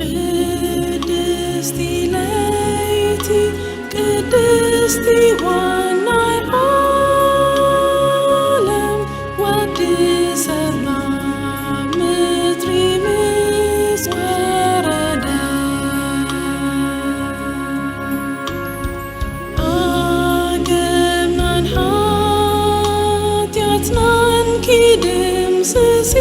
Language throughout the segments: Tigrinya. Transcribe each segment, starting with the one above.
ቅድስቲ ለይቲ ቅድስቲ ዋናይ ዓለም ወዲ ሰራ ምድሪ ምስ ወረደ አገምናን ኃጢአትናን ኪድምስሲ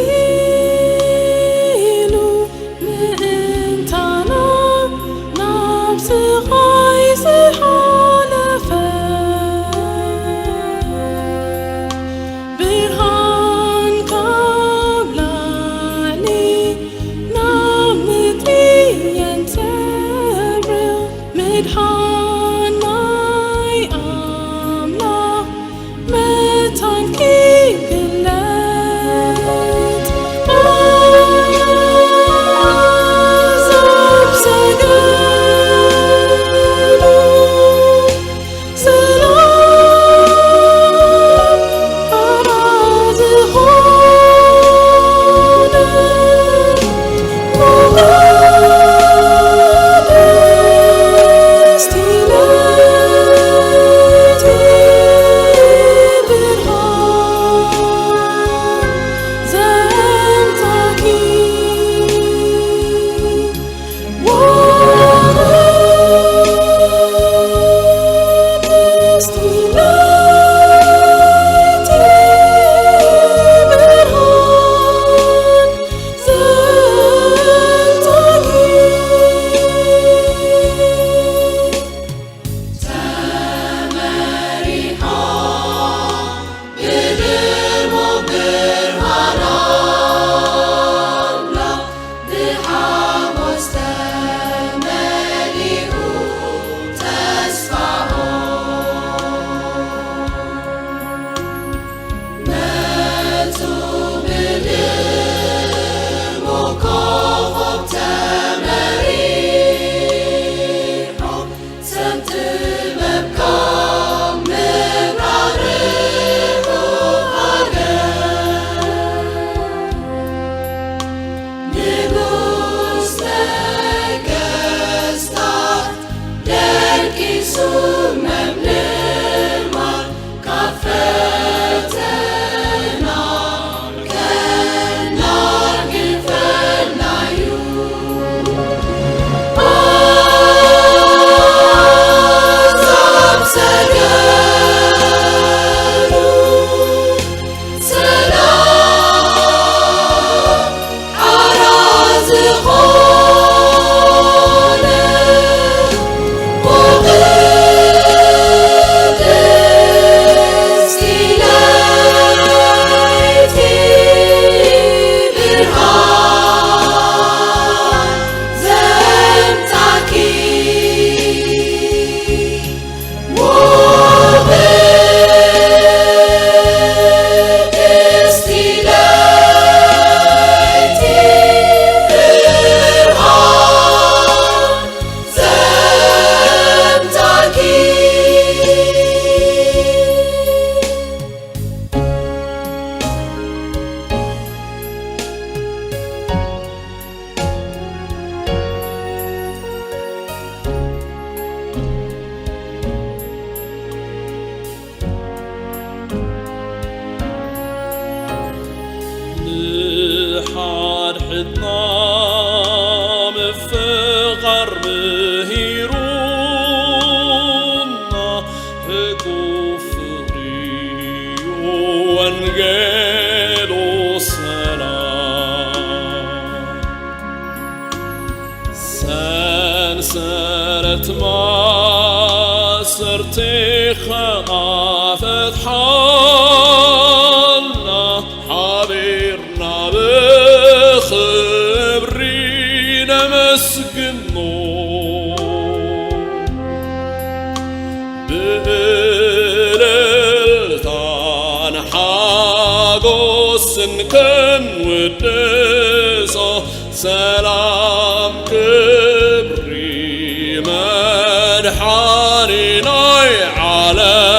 حدنا مفقر مهيرونا هكفري وانجيل السلام سنسرت ما سرتي خافت حالنا حبيرنا بخبرينا مسكنو بلتان حاقوس كن ودسا سلام كبري مدحاني ناي على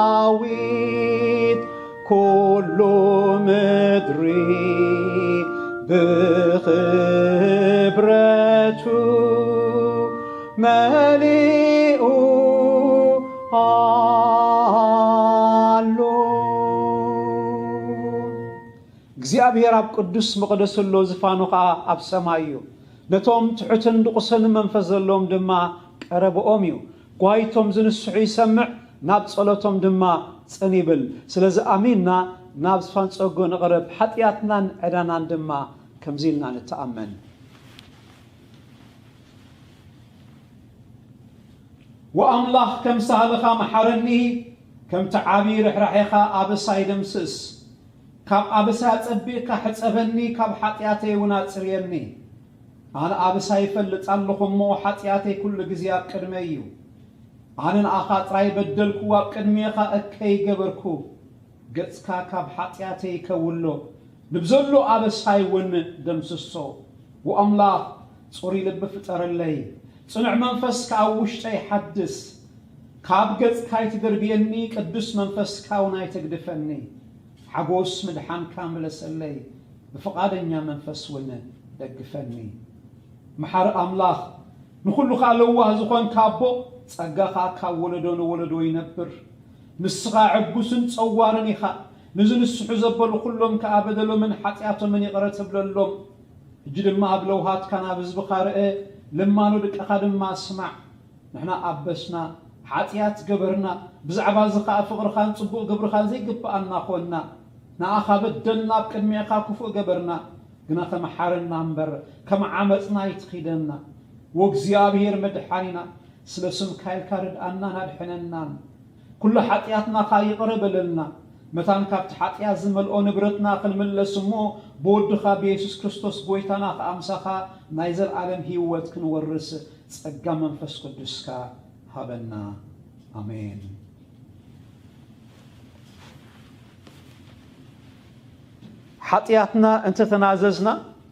سراويت كل مدري بخبرته مليء እግዚአብሔር ኣብ ቅዱስ መቅደስ ዘሎ ዝፋኑ ኸዓ ኣብ ሰማይ እዩ ነቶም ትሑትን ድቁስን መንፈስ ዘለዎም ድማ ቀረብኦም እዩ ጓይቶም ዝንስሑ ይሰምዕ ናብ ጸሎቶም ድማ ጽን ይብል ስለዚ ኣሚንና ናብ ዝፋን ጸጎ ንቕረብ ሓጢያትናን ዕዳናን ድማ ከምዚልና ንተኣመን ወአምላኽ ከም ሳህልኻ መሐረኒ ከም ተዓቢ ርሕራሕኻ ኣበሳይ ደምስስ ካብ ኣበሳይ ጸቢቕካ ሕጸበኒ ካብ ሓጢያተይ እውን ኣጽርየኒ ኣነ ኣበሳይ ይፈልጥ ኣለኹ እሞ ሓጢያተይ ኩሉ ግዜ ኣብ ቅድመይ እዩ ኣነ ንኣኻ ጥራይ በደልኩ ኣብ ቅድሜኻ እከይ ገበርኩ ገጽካ ካብ ሓጢያተይ ይከውሎ ንብዘሎ ኣበሳይ እውን ደምስሶ ወአምላኽ ጽሩይ ልቢ ፍጠረለይ ጽኑዕ መንፈስካ ኣብ ውሽጠይ ሓድስ ካብ ገጽካ ይትደርብየኒ ቅዱስ መንፈስካ እውን ኣይትግድፈኒ ሓጎስ ምድሓንካ ምለሰለይ ብፍቓደኛ መንፈስ እውን ደግፈኒ መሓሪ ኣምላኽ ንኹሉኻ ለዋህ ዝኾንካ ኣቦ ጸጋኻ ካብ ወለዶ ንወለዶ ይነብር ንስኻ ዕጉስን ጸዋርን ኢኻ ንዝንስሑ ዘበሉ ኩሎም ከዓ በደሎምን ሓጢያቶምን ይቕረ ትብለሎም እጅ ድማ ኣብ ለውሃትካ ናብ ህዝብኻ ርአ ልማኖ ድቅኻ ድማ ስማዕ ንሕና ኣበስና ሓጢያት ገበርና ብዛዕባ እዚ ከዓ ፍቕርኻን ጽቡቕ ግብርኻን ዘይግባኣና ኾንና ንኣኻ በደልና ኣብ ቅድሜኻ ክፉእ ገበርና ግና ከመሓረና እምበር ከም ዓመፅና ይትኺደና ወእግዚአብሔር መድሓኒና ስለ ስምካ ኢልካ ርድኣናን ኣድሕነናን ኩሉ ሓጢያትና ይቕረ በለልና መታን ካብቲ ሓጢያት ዝመልኦ ንብረትና ክንምለስ እሞ ብወድኻ ብኢየሱስ ክርስቶስ ጎይታና ከኣምሳኻ ናይ ዘለዓለም ህይወት ክንወርስ ጸጋ መንፈስ ቅዱስካ ሃበና አሜን ሓጢያትና እንተተናዘዝና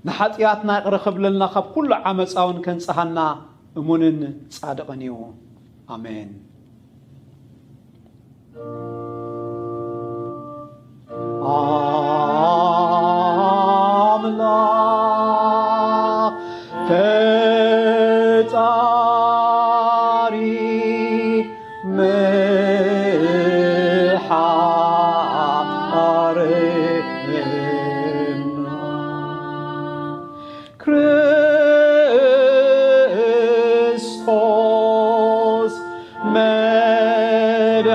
ንሓጢያትና ይቕረ ክብለልና ካብ ኩሉ ዓመፃውን ከንጽሐና እሙንን ጻድቕን እዩ አሜን አምላክ ፈጣሪ ክርስቶስ መድኃኒ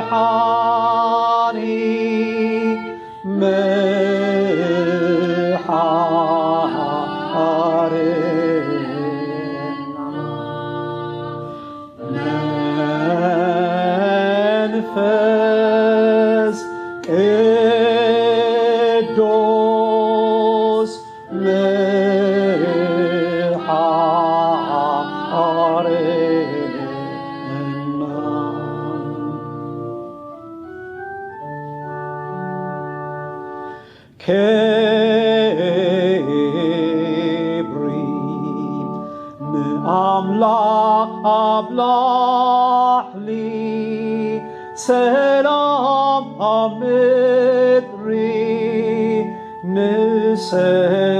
أبلحلي سلام أمدري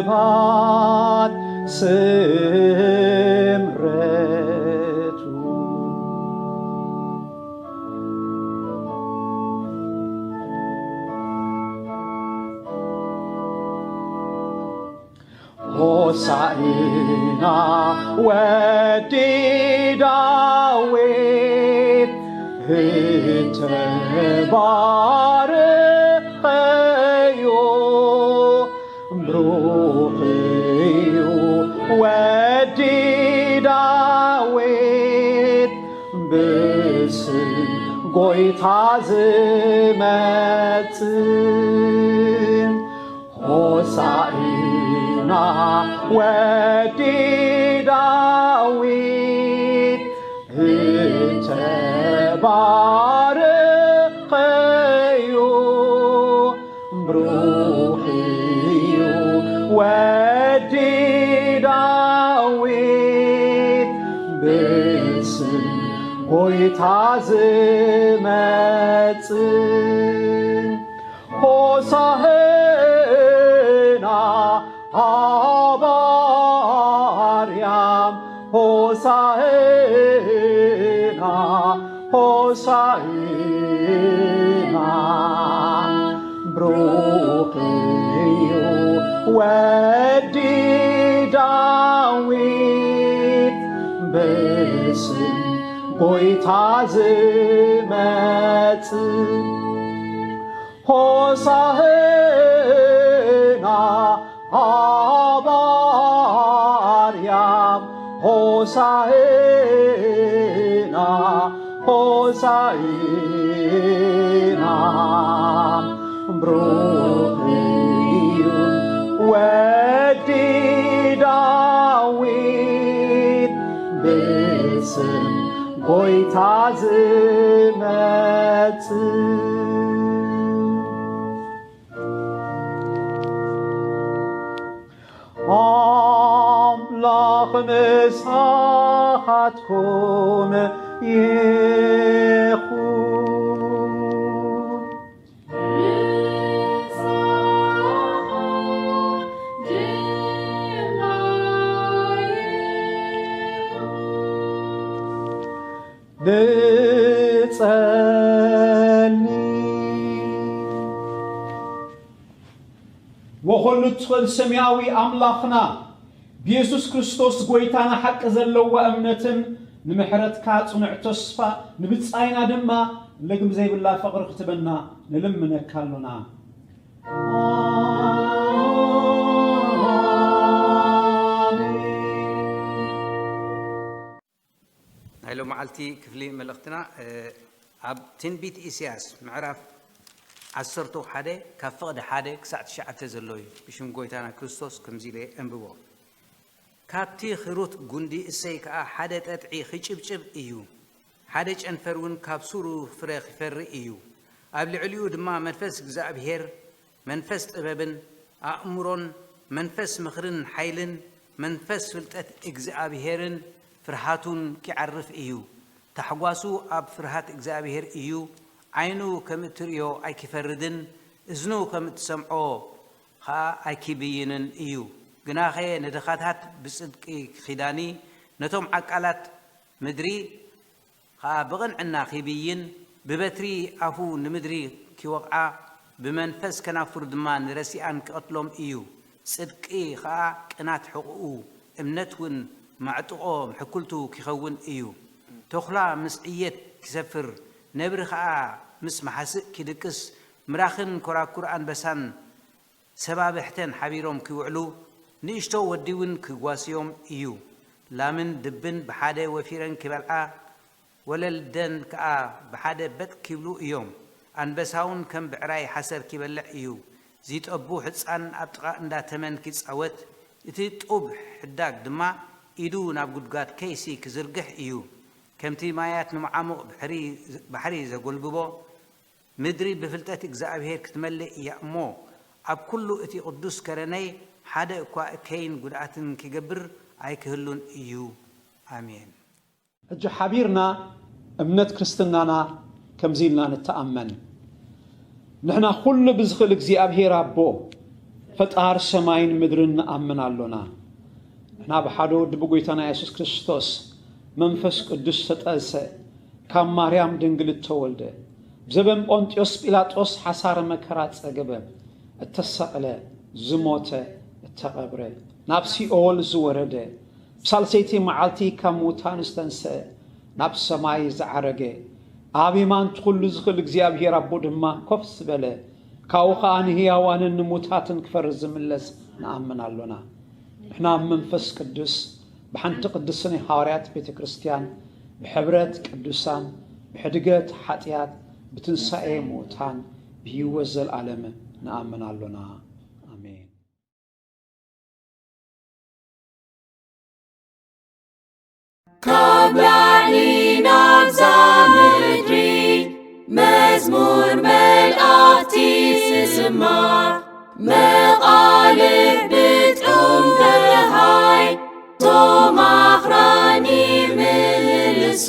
نسبات سمرتو هوسعنا ودي داويد هتبارقيو بروحيو ودي داويد بسم قويتا زمتن هوسعنا ودي داويد هتبارقيو بروحيو ودي داويد بسم قويتا زمتن هوسعنا أباريام هوسعنا هوسعنا بروحيو ودي داويد بسم قويتا زمتن هوسعنا أباريام هوسعنا هوسعنا بروحيو ودي داويد بسم قويتا زمتن أملاخ مساحتكم يخون وخلو تخل سمياوي أملاخنا بيسوس كريستوس قويتانا حق زلو أمنتن نمحرت كات ونع تصفى نبتصاينا دما لقم زي بالله فقر اختبنا نلمنا كالونا هلو معلتي كفلي ملختنا عب تنبيت إسياس معرف عصرتو حدا كفقد حدا كساعة شعة زلوي بشم قويتانا كريستوس كمزيلي انبوو كابتي خروت قندي إسيك حدا تتعي خيشب إيو حدا انفرون كابسورو فراخ فر إيو قبل عليو دما منفس جزاء بهير منفس طبابن أأمرون منفس مخرن حيلن منفس فلتت إجزاء بهيرن فرحاتون كعرف إيو تحقواسو أب فرحات إجزاء بهير إيو عينو كم تريو أي كفردن إذنو كم تسمعو خا أي كبينن إيو جناخي ندخاتات بصدق خداني نتوم عقالات مدري خا بغن عنا خيبيين ببتري أفو نمدري كي وقع بمنفس كنا فردمان رسيان كأطلم إيو صدقي خا كنات حقوقو امنتون معطقو محكولتو كيخون إيو تخلا مسعيت كسفر نبر خا مس محسق كدكس مراخن كرا قرآن بسان سباب احتن حبيروم كيوعلو نيشتو وديون كقواسيوم إيو لامن دبن بحادة وفيرن كبالعا وللدن كا بحادة بد كيبلو إيوم أن بساون كم بعراي حسر كبالع إيو زيت أبو حدسان أبتغاء ندا تمن كيس أوت يتطوب حداك دما إيدو نابقودقات كيسي كزرقح إيو كمتي مايات نمعامق بحري زقول ببو مدري بفلتات إجزاء بهير كتملئ يأمو أب كله إتي قدوس كرني حدا كين قدعتن كجبر أي كهلون إيو آمين እጅ ሓቢርና እምነት ክርስትናና ከምዚልና ንተኣመን ንሕና ኩሉ ብዝኽእል እግዚኣብሔር ኣቦ ፈጣር ሰማይን ምድርን ንኣምን ኣሎና ንሕና ብሓደ ወዲ ብጎይታና ኢየሱስ ክርስቶስ መንፈስ ቅዱስ ተጠንሰ ካብ ማርያም ድንግል ተወልደ ብዘበን ጶንጢዮስ ጲላጦስ ሓሳረ መከራ ፀገበ እተሰቕለ ዝሞተ እተቐብረ ናብ ሲኦል ዝወረደ ብሳልሰይቲ መዓልቲ ካብ ሙታን ዝተንስአ ናብ ሰማይ ዝዓረገ ኣብ የማንቱ ኩሉ ዝኽእል እግዚኣብሔር ኣቦ ድማ ኮፍ ዝበለ ካብኡ ከዓ ንህያዋንን ንሙታትን ክፈርድ ዝምለስ ንኣምን ኣሎና ንሕና መንፈስ ቅዱስ ብሓንቲ ቅድስን ሐዋርያት ቤተ ክርስቲያን ብሕብረት ቅዱሳን ብሕድገት ኃጢአት ብትንሣኤ ሙታን ብህይወት ዘለዓለም ንኣምን ኣሎና ኣሜን። ካብ ላዕሊ ናብ ምድሪ መዝሙር መልእኽቲ ዝዝማር መቓልብ ብጥዑም ብርሃይ ቶም ኣኽራን ይምልሱ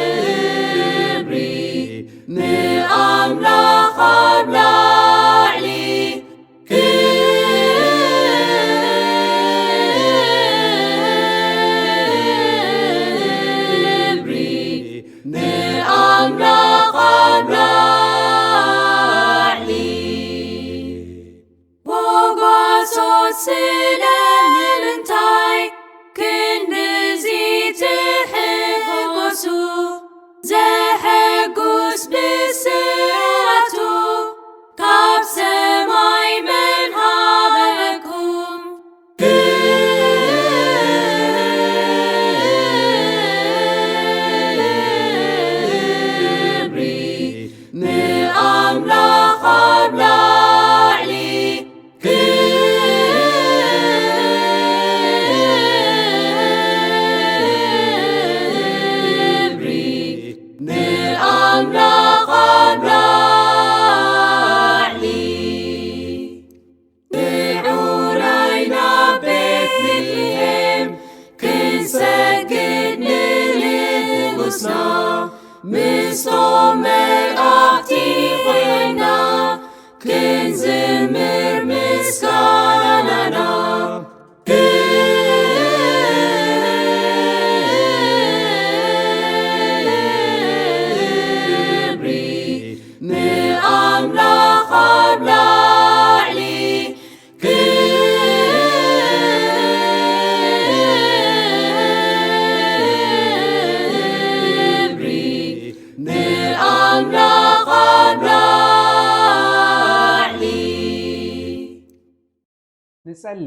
ክብሪ ንኣምላኽ ኣብ ላዕሊ ክብሪ ንኣምላኽ ኣብ ላዕሊ ሞገሶት ስለምንታይ ክንድዚ ትሕጐሱ ዘሕጉስ ብስራቱ ካብ ሰማይ መን ሃበኩም ክብሪ ንኣምላኽ ኣብ ላዕሊ ክብሪ ንኣምላኽ ኣብ ላዕሊ ብዑራይ ናብ ቤትልሔም ክንሰግድ ንንጉሥና ምስቶም መልእኽቲ ኮይና ክንዝምር ምስጋናና ክብሪ ንኣምላኽ ኣብ ላዕሊ ክብሪ ንኣምላኽ ኣብ ላዕሊ ንጸሊ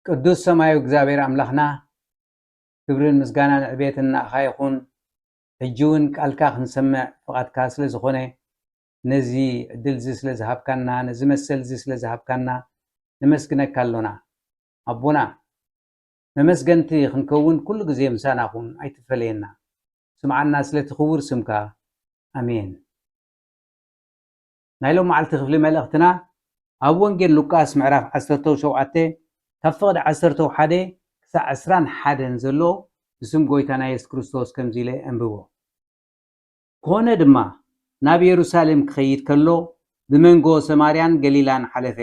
ቅዱስ ሰማያዊ እግዚአብሔር ኣምላኽና ክብርን ምስጋናን ዕቤትን ናእኻ ይኹን ሕጂ እውን ቃልካ ክንሰምዕ ፍቓድካ ስለ ዝኾነ ነዚ ዕድል እዚ ስለ ዝሃብካና ነዚ መሰል እዚ ስለ ዝሃብካና ንመስግነካ ኣሎና ኣቦና መመስገንቲ ክንከውን ኩሉ ግዜ ምሳና ኹን ኣይትፈለየና ስምዓና ስለ ትኽቡር ስምካ ኣሜን። ናይ ሎም መዓልቲ ክፍሊ መልእኽትና ኣብ ወንጌል ሉቃስ ምዕራፍ 17 ካብ ፍቕዲ 11 ክሳብ 21 ዘሎ ብስም ጎይታና ኢየሱስ ክርስቶስ ከምዚ ኢለ አንብቦ። ኮነ ድማ ናብ ኢየሩሳሌም ክኸይድ ከሎ ብመንጎ ሰማርያን ገሊላን ሓለፈ።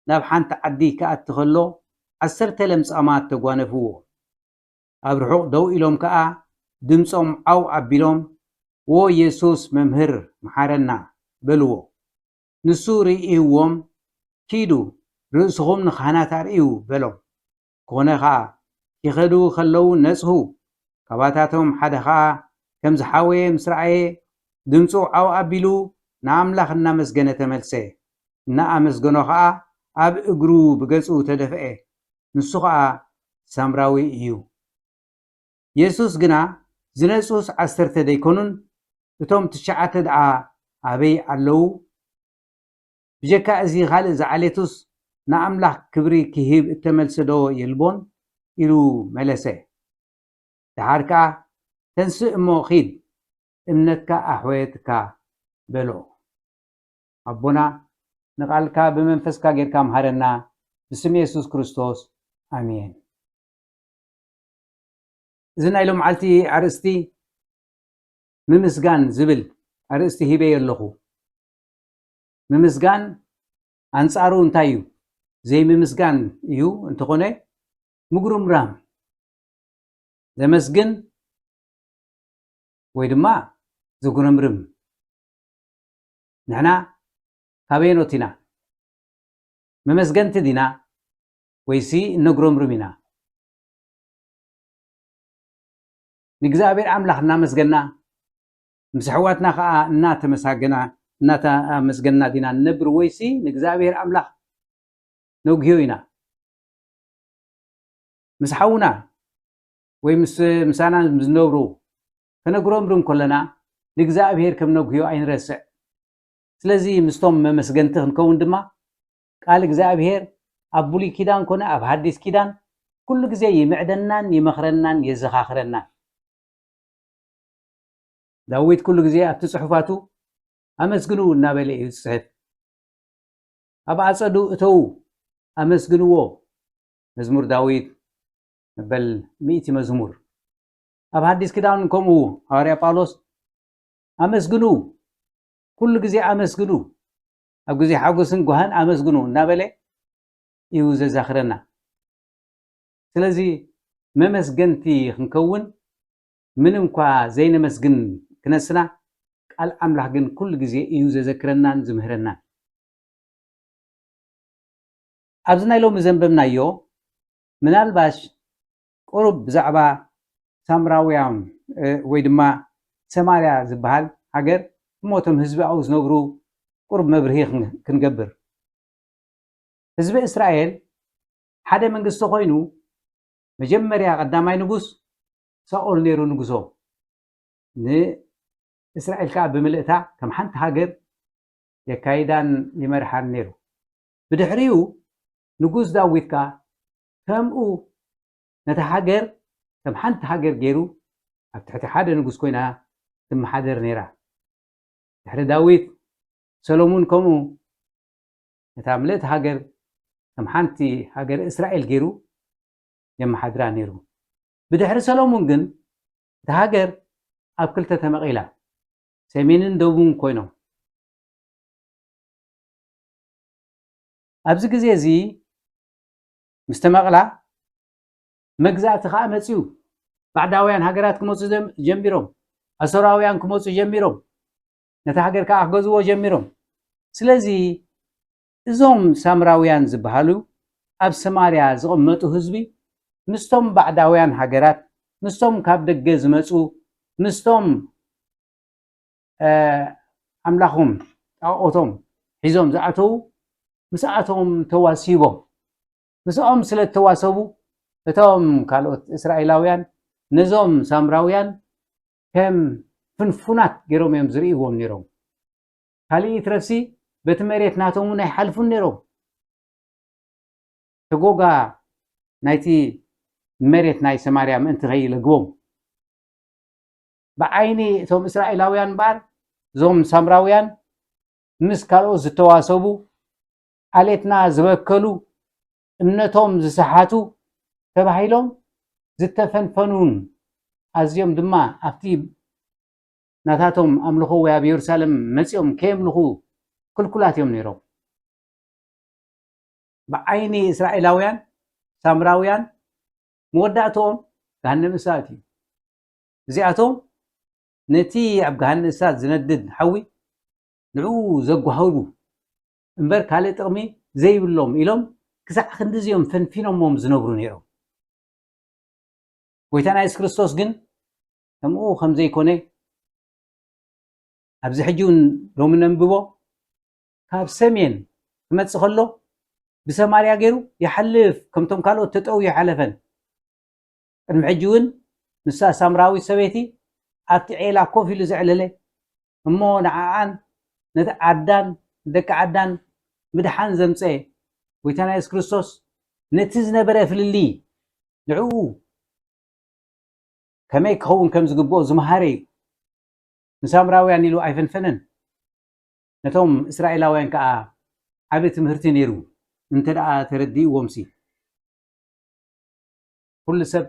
ናብ ሓንቲ ዓዲ ክኣቲ ከሎ 10 ለምጻማት ተጓነፍዎ። ኣብ ርሑቕ ደው ኢሎም ከዓ ድምፆም ዓው ኣቢሎም ዎ ኢየሱስ መምህር መሓረና በልዎ። ንሱ ርኢዎም ኪዱ ርእስኹም ንካህናት ኣርእዩ በሎም። ኮነ ከዓ ይኸዱ ከለዉ ነጽሁ። ካባታቶም ሓደ ከዓ ከም ዝሓወየ ምስ ረኣየ ድምፁ ዓው ኣቢሉ ንኣምላኽ እናመስገነ ተመልሰ። እናኣመስገኖ ከዓ ኣብ እግሩ ብገጹ ተደፍአ። ንሱ ከዓ ሳምራዊ እዩ። ኢየሱስ ግና ዝነጹስ 10 ደይኮኑን እቶም 9 ደኣ ኣበይ ኣለዉ? ብጀካ እዚ ካልእ ዝዓሌቱስ ንኣምላኽ ክብሪ ክሂብ እተመልሰ ዶ የልቦን ኢሉ መለሰ። ድሓር ከዓ ተንስእ እሞ ኺድ እምነትካ ኣሕወየትካ በሎ። ኣቦና ንቃልካ ብመንፈስካ ጌርካ ምሃረና ብስም ኢየሱስ ክርስቶስ አሜን። እዚ ናይ ሎም መዓልቲ አርእስቲ ምምስጋን ዝብል አርእስቲ ሂበ ኣለኹ። ምምስጋን አንጻሩ እንታይ እዩ? ዘይምምስጋን እዩ እንተኾነ ምጉርምራም ዘመስግን ወይ ድማ ዝጉረምርም ንሕና ካበየኖት ኢና? መመስገንቲ ዲና ወይሲ እነጉረምርም ኢና? ንእግዚአብሔር አምላኽ እናመስገና ምስ ኣሕዋትና ከዓ እናተመስገና ዲና ንነብር ወይሲ ንእግዚአብሔር አምላኽ ነጉህዮ ኢና? ምስ ሓውና ወይ ምሳና ዝነብሩ ከነጉረምርም ከለና ንእግዚአብሔር ከም ነጉህዮ ኣይንረስዕ። ስለዚ ምስቶም መመስገንቲ ክንከውን ድማ ቃል እግዚአብሔር ኣብ ብሉይ ኪዳን ኮነ ኣብ ሓዲስ ኪዳን ኩሉ ግዜ ይምዕደናን ይመኽረናን የዘኻኽረናን። ዳዊት ኩሉ ግዜ ኣብቲ ፅሑፋቱ ኣመስግኑ እናበለ እዩ ዝፅሕፍ። ኣብ ኣፀዱ እተው ኣመስግንዎ መዝሙር ዳዊት መበል 100 መዝሙር። ኣብ ሓዲስ ኪዳን ከምኡ ሐዋርያ ጳውሎስ ኣመስግኑ ኩሉ ግዜ ኣመስግኑ ኣብ ግዜ ሓጎስን ጓህን ኣመስግኑ እናበለ እዩ ዘዛኽረና። ስለዚ መመስገንቲ ክንከውን ምንም እኳ ዘይነመስግን ክነስና ቃል ኣምላኽ ግን ኩሉ ግዜ እዩ ዘዘክረናን ዝምህረናን። ኣብዚ ናይ ሎሚ ዘንበብናዮ ምናልባሽ ቁሩብ ብዛዕባ ሳምራውያን ወይ ድማ ሰማርያ ዝበሃል ሃገር እሞቶም ህዝቢ ኣብኡ ዝነብሩ ቁሩብ መብርሂ ክንገብር። ህዝቢ እስራኤል ሓደ መንግስቲ ኮይኑ መጀመርያ ቀዳማይ ንጉስ ሳኦል ነይሩ ንጉሶም። ንእስራኤል ከዓ ብምልእታ ከም ሓንቲ ሃገር የካይዳን ይመርሓን ነይሩ። ብድሕሪኡ ንጉስ ዳዊት ከዓ ከምኡ ነታ ሃገር ከም ሓንቲ ሃገር ገይሩ ኣብ ትሕቲ ሓደ ንጉስ ኮይና ትመሓደር ነይራ። ድሕሪ ዳዊት ሰሎሙን ከምኡ ነታ ምልእቲ ሃገር ከም ሓንቲ ሃገር እስራኤል ገይሩ የመሓድራ ነይሩ። ብድሕሪ ሰሎሙን ግን እታ ሃገር ኣብ ክልተ ተመቂላ ሰሜንን ደቡብን ኮይኖም። ኣብዚ ግዜ እዚ ምስ ተመቕላ መግዛእቲ ከዓ መፅዩ። ባዕዳውያን ሃገራት ክመፁ ጀሚሮም፣ ኣሶራውያን ክመፁ ጀሚሮም፣ ነታ ሃገር ከዓ ክገዝዎ ጀሚሮም። ስለዚ እዞም ሳምራውያን ዝበሃሉ ኣብ ሰማርያ ዝቕመጡ ህዝቢ ምስቶም ባዕዳውያን ሃገራት ምስቶም ካብ ደገ ዝመፁ ምስቶም ኣምላኾም ጣዖቶም ሒዞም ዝኣተዉ ምስኣቶም ተዋሲቦም። ምስኦም ስለ ተዋሰቡ እቶም ካልኦት እስራኤላውያን ነዞም ሳምራውያን ከም ፍንፉናት ገይሮም እዮም ዝርእይዎም ነይሮም። ካልኢት ረፍሲ በቲ መሬት ናቶም ናይ ሓልፉን ነይሮም። ተጎጋ ናይቲ መሬት ናይ ሰማርያ ምእንቲ ከይለግቦም ብዓይኒ እቶም እስራኤላውያን እምበር እዞም ሳምራውያን ምስ ካልኦት ዝተዋሰቡ ዓሌትና ዝበከሉ እምነቶም ዝሰሓቱ ተባሂሎም ዝተፈንፈኑን ኣዝዮም ድማ ኣብቲ ናታቶም ኣምልኾ ወይ ኣብ ኢየሩሳሌም መፂኦም ከየምልኹ ክልኩላት እዮም ነይሮም። ብዓይኒ እስራኤላውያን ሳምራውያን መወዳእቶኦም ገሃነም እሳት እዩ። እዚኣቶም ነቲ ኣብ ገሃነም እሳት ዝነድድ ሓዊ ንዑ ዘጓህሉ እምበር ካልእ ጥቕሚ ዘይብሎም ኢሎም ክሳዕ ክንዲዚኦም ፈንፊኖሞም ዝነብሩ ነይሮም። ጎይታና ኢየሱስ ክርስቶስ ግን ከምኡ ከም ዘይኮነ ኣብዚ ሕጂ ሎሚ ነንብቦ ካብ ሰሜን ክመፅእ ከሎ ብሰማርያ ገይሩ ይሓልፍ ከምቶም ካልኦት ተጠው ይሓለፈን። ቅድሚ ሕጂ እውን ንሳ ሳምራዊት ሰበይቲ ኣብቲ ዔላ ኮፍ ኢሉ ዘዕለለ እሞ ንዓዓን ነቲ ዓዳን ደቂ ዓዳን ምድሓን ዘምፀ ጎይታና ኢየሱስ ክርስቶስ ነቲ ዝነበረ ፍልሊ ንዕኡ ከመይ ክኸውን ከም ዝግብኦ ዝመሃረ እዩ። ንሳምራውያን ኢሉ ኣይፈንፈነን፣ ነቶም እስራኤላውያን ከዓ عبي تمهرتي نيرو انت دعا تردي ومسي كل سب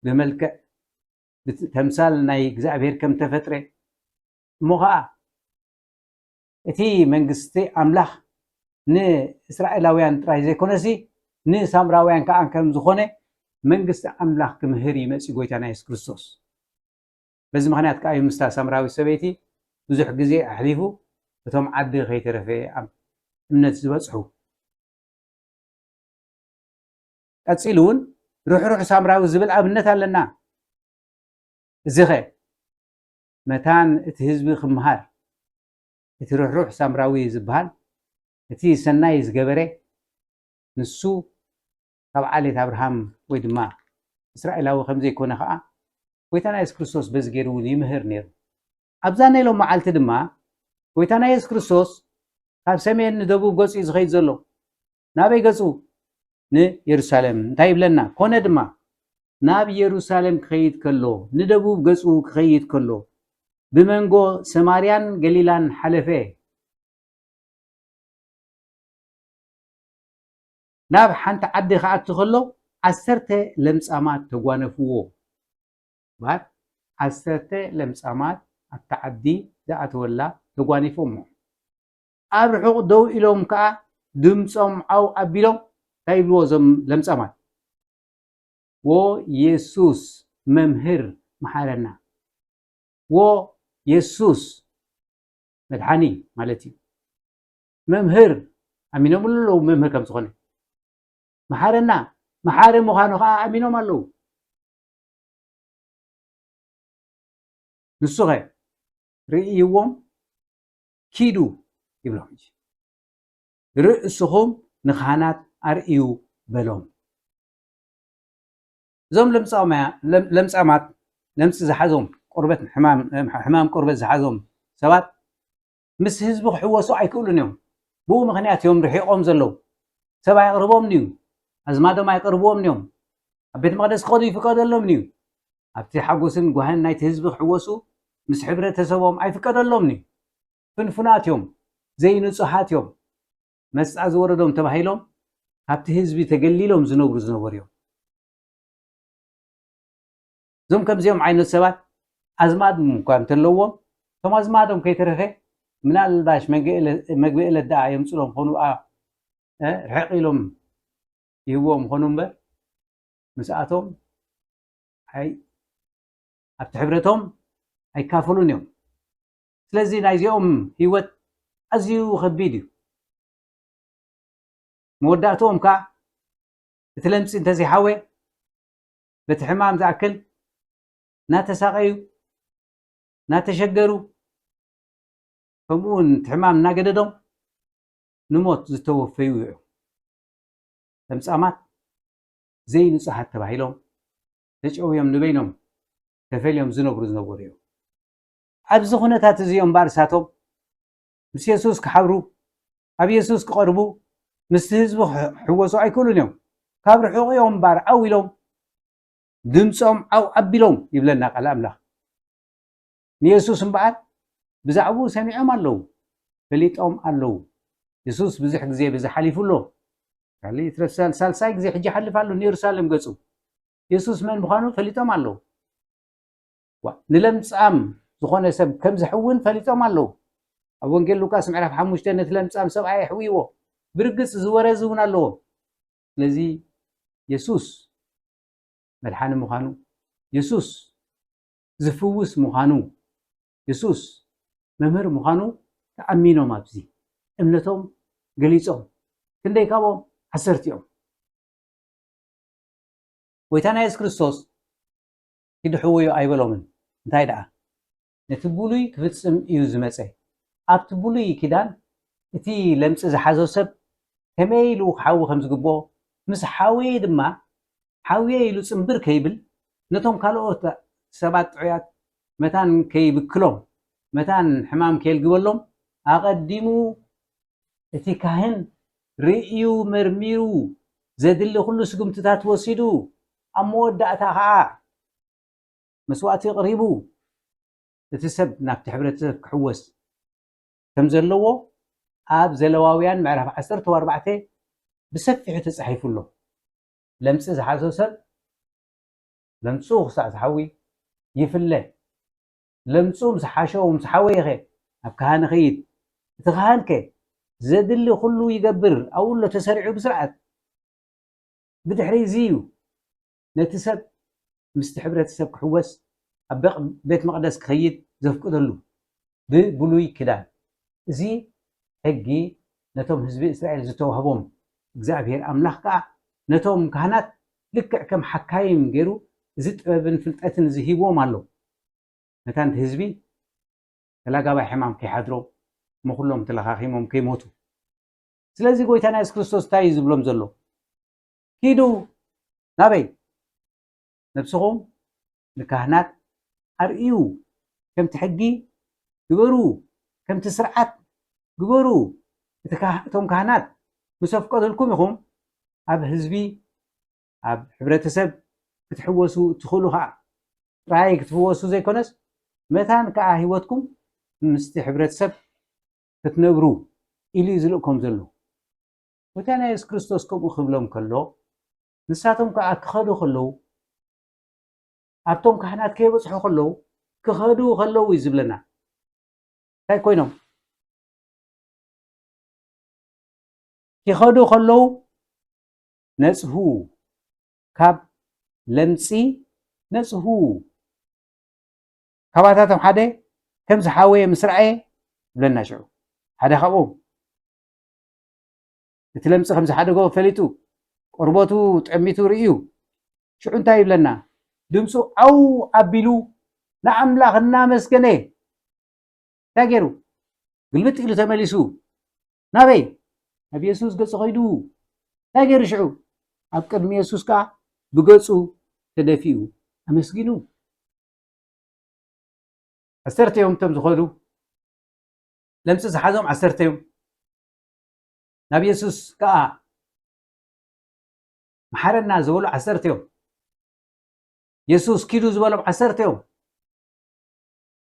بملكة تمثال ناي እግዚአብሔር كم تفترة مغا اتي منغستي املاح ن اسرائيلاويان ጥራይ ዘይኮነሲ ን ሳምራውያን ከዓ ከም ዝኾነ መንግስቲ አምላኽ ክምህር ይመጽ ጎይታና ኢየሱስ ክርስቶስ በዚ ምክንያት ከዓ ምስታ ሳምራዊ ሰበይቲ ብዙሕ ግዜ አሕሊፉ እቶም ዓዲ ከይተረፈ እምነት ዝበጽሑ ቀጽሉን ሩሕ ሳምራዊ ዝብል ኣብነት ኣለና እዚኸ መታን እቲ ህዝቢ ክምሃር እቲ ሩሕ ሳምራዊ ዝበሃል እቲ ሰናይ ዝገበረ ንሱ ካብ ዓሌት አብርሃም ወይ ድማ እስራኤላዊ ከም ዘይኮነ ከዓ ጎይታና ኢየሱስ ክርስቶስ በዚ ገይሩ ይምህር ነይሩ ኣብዛ ናይ ሎም መዓልቲ ድማ ጎይታና ኢየሱስ ክርስቶስ ካብ ሰሜን ንደቡብ ገጹ ዝኸይድ ዘሎ ናበይ ገጹ ንኢየሩሳሌም እንታይ ይብለና ኮነ ድማ ናብ ኢየሩሳሌም ክኸይድ ከሎ ንደቡብ ገጹ ክኸይድ ከሎ ብመንጎ ሰማርያን ገሊላን ሓለፈ ናብ ሓንቲ ዓዲ ከኣቱ ከሎ 10 ለምጻማት ተጓነፍዎ ባር 10 ለምጻማት ኣብታ ዓዲ ዝኣተወላ ተጓኒፎም ኣብ ርሑቕ ደው ኢሎም ከዓ ድምፆም ዓው ኣቢሎም እንታይ ይብልዎ እዞም ለምጻማት ወ ኢየሱስ መምህር መሓረና ወ ኢየሱስ መድሓኒ ማለት እዩ መምህር ኣሚኖም ኣለዉ መምህር ከም ዝኾነ መሓረና መሓረ ምዃኑ ከዓ ኣሚኖም ኣለዉ ንሱ ኸ ርእይዎም ኪዱ ይብሎም ርእስኹም ንኻህናት ኣርእዩ በሎም እዞም ለምጻማት ለምፂ ዝሓዞም ቆርበት ሕማም ቆርበት ዝሓዞም ሰባት ምስ ህዝቢ ክሕወሱ ኣይክእሉን እዮም ብኡ ምክንያት እዮም ርሒቆም ዘለዉ ሰብ ኣይቅርቦም ንዩ ኣዝማዶም ኣይቅርብዎም ንዮም ኣብ ቤተ መቅደስ ክኸዱ ይፍቀደሎም ንዩ ኣብቲ ሓጎስን ጓህን ናይቲ ህዝቢ ክሕወሱ ምስ ሕብረተሰቦም ኣይፍቀደሎም ንዩ ፍንፉናት እዮም ዘይንጹሓት እዮም መስፃ ዝወረዶም ተባሂሎም ካብቲ ህዝቢ ተገሊሎም ዝነብሩ እዮም ዞም ከምዚኦም ዓይነት ሰባት ኣዝማድ እኳ እንተለዎም እቶም ኣዝማዶም ከይተረፈ ምናልባሽ መግቢኤለት ደኣ የምፅሎም ኮኑ ርሕቕ ኢሎም ይህብዎም ኮኑ እምበር ምስኣቶም ኣብቲ ሕብረቶም ኣይካፈሉን እዮም ስለዚ ናይዚኦም ህይወት ኣዝዩ ከቢድ እዩ መወዳእትኦም ከዓ እቲ ለምፂ እንተዘይሓወ በቲ ሕማም ዝኣክል ናተሳቀዩ ናተሸገሩ ከምኡውን እቲ ሕማም እናገደዶም ንሞት ዝተወፈዩ እዮም ለምጻማት ዘይንጹሓት ተባሂሎም ተጨውዮም ንበይኖም ተፈልዮም ዝነብሩ እዮም ኣብዚ ኩነታት እዚኦም ባርሳቶም ምስ ኢየሱስ ክሓብሩ ኣብ ኢየሱስ ክቐርቡ ምስቲ ህዝቢ ክሕወሱ ኣይክእሉን እዮም ካብ ርሑቕ እዮም ባር ዓው ኢሎም ድምፆም ዓው ኣቢሎም ይብለና ቃል ኣምላኽ ንኢየሱስ እምበኣር ብዛዕባኡ ሰሚዖም ኣለዉ ፈሊጦም ኣለዉ ኢየሱስ ብዙሕ ግዜ በዚ ሓሊፉሎ ሳልሳይ ግዜ ሕጂ ሓልፍ ኣሎ ንኢየሩሳሌም ገጹ ኢየሱስ መን ምዃኑ ፈሊጦም ኣለዉ ንለምጻም ዝኾነ ሰብ ከም ዝሕውን ፈሊጦም ኣለዉ ኣብ ወንጌል ሉቃስ ምዕራፍ 5 ነቲ ለምጻም ሰብኣይ ኣሕዊዎ ብርግጽ ዝወረዝ እውን ኣለዎ ስለዚ ኢየሱስ መድሓኒ ምዃኑ ኢየሱስ ዝፍውስ ምዃኑ ኢየሱስ መምህር ምዃኑ ተኣሚኖም ኣብዚ እምነቶም ገሊፆም ክንደይ ካብኦም 10 እዮም ጎይታና ኢየሱስ ክርስቶስ ክድሕውዮ ኣይበሎምን እንታይ ደኣ ነቲ ብሉይ ክፍጽም እዩ ዝመፀ ኣብቲ ብሉይ ኪዳን እቲ ለምፂ ዝሓዞ ሰብ ከመይ ኢሉ ክሓዊ ከም ዝግብኦ ምስ ሓወየ ድማ ሓውየ ኢሉ ፅምብር ከይብል ነቶም ካልኦት ሰባት ጥዑያት መታን ከይብክሎም መታን ሕማም ከየልግበሎም ኣቐዲሙ እቲ ካህን ርእዩ መርሚሩ ዘድሊ ኩሉ ስጉምትታት ወሲዱ ኣብ መወዳእታ ከዓ መስዋእቲ ቅሪቡ እቲ ሰብ ናብቲ ሕብረተሰብ ክሕወስ ከም ዘለዎ ኣብ ዘለዋውያን ምዕራፍ 14 ብሰፊሑ ተጻሒፉሎ ለምጽ ዝሓዞ ሰብ ለምጹ ክሳዕ ዝሓዊ ይፍለ ለምጹ ምዝሓሸው ምዝሓወይኸ ኣብ ካህን ኸይድ እቲ ካህንከ ዘድሊ ኩሉ ይገብር ኣብኡ ሎ ተሰሪዑ ብስርዓት ብድሕሪ እዚዩ ነቲ ሰብ ምስቲ ሕብረተሰብ ክሕወስ ኣብ ቤት መቅደስ ክኸይድ ዘፍቅደሉ ብብሉይ ክዳን እዚ ሕጊ ነቶም ህዝቢ እስራኤል ዝተዋህቦም እግዚአብሔር ኣምላኽ ከዓ ነቶም ካህናት ልክዕ ከም ሓካይም ገይሩ እዚ ጥበብን ፍልጠትን ዝሂቦም ኣሎ ነታንቲ ህዝቢ ተላጋባይ ሕማም ከይሓድሮም መኩሎም ተለኻኺሞም ከይሞቱ ስለዚ ጎይታና ኢየሱስ ክርስቶስ እንታይ ዝብሎም ዘሎ ኪዱ ናበይ ነብስኹም ንካህናት ኣርእዩ ከምቲ ሕጊ ግበሩ ከምቲ ስርዓት ግበሩ እቶም ካህናት ምስ ኣፍቀደልኩም ኢኹም ኣብ ህዝቢ ኣብ ሕብረተሰብ ክትሕወሱ ትኽእሉ ከዓ ጥራይ ክትፍወሱ ዘይኮነስ መታን ከዓ ሂወትኩም ምስቲ ሕብረተሰብ ክትነብሩ ኢሉ ዝልእኩም ዘሎ ጎይታና ኢየሱስ ክርስቶስ ከምኡ ክብሎም ከሎ ንሳቶም ከዓ ክኸዱ ከለዉ ኣብቶም ካህናት ከይበፅሑ ከለዉ ክኸዱ ከለዉ እዩ ዝብለና እንታይ ኮይኖም ክኸዱ ከለዉ ነፅሁ ካብ ለምፂ ነፅሁ ካብኣታቶም ሓደ ከም ዝሓወየ ምስ ረአየ ይብለና ሽዑ ሓደ ካብኦም እቲ ለምፂ ከም ዝሓደጎ ፈሊጡ ቆርበቱ ጠሚቱ ርእዩ ሽዑ እንታይ ይብለና ድምፁ ኣው ኣቢሉ ንኣምላኽ እናመስገነ እንታይ ገይሩ ግልብጥ ኢሉ ተመሊሱ ናበይ ናብ ኢየሱስ ገፁ ኸይዱ እንታይ ገይሩ ሽዑ ኣብ ቅድሚ ኢየሱስ ከዓ ብገፁ ተደፊኡ ኣመስጊኑ 10 ዮም እቶም ዝኸዱ ለምፂ ዝሓዞም 10 ዮም ናብ ኢየሱስ ከዓ መሓረና ዝበሉ 10 ዮም ኢየሱስ ኪዱ ዝበሎም 10 ዮም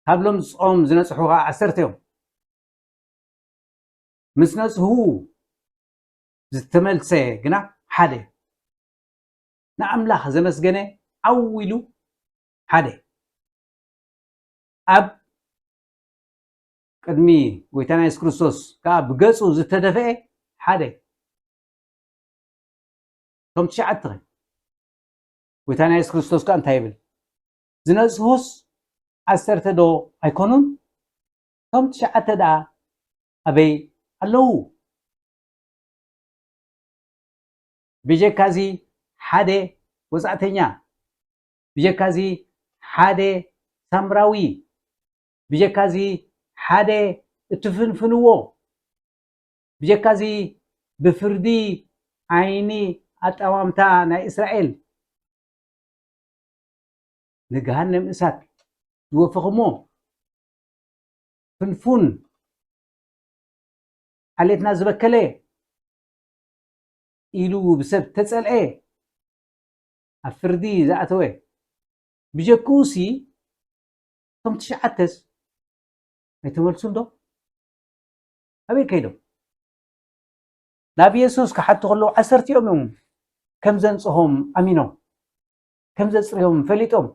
ካብ ለምጾም ዝነፅሑ ከዓ 10 ዮም ምስ ነፅሁ ዝተመልሰ ግና ሓደ ንኣምላኽ ዘመስገነ ዓው ኢሉ ሓደ ኣብ ቅድሚ ጎይታና ኢየሱስ ክርስቶስ ከዓ ብገፁ ዝተደፍአ ሓደ እቶም 9 ጎይታና ኢየሱስ ክርስቶስ ከዓ እንታይ ይብል ዝነፅሁስ 10 ዶ ኣይኮኑን እቶም 9 ደኣ ኣበይ ኣለዉ ብጀካዚ ሓደ ወፃእተኛ ብጀካዚ ሓደ ሳምራዊ ብጀካዚ ሓደ እትፍንፍንዎ ብጀካዚ ብፍርዲ ዓይኒ ኣጠማምታ ናይ እስራኤል ንገሃነም እሳት ዝወፍኽሞ ፍንፉን ዓሌትና ዝበከለ ኢሉ ብሰብ ተጸልዐ ኣብ ፍርዲ ዝኣተወ ብጀኩሲ እቶም 9 ኣይተመልሱን ዶ ኣበይ ከይዶም ናብ ኢየሱስ ክሓቱ ከለዉ 10 እዮም ከም ዘንጽሖም ኣሚኖም ከም ዘጽርዮም ፈሊጦም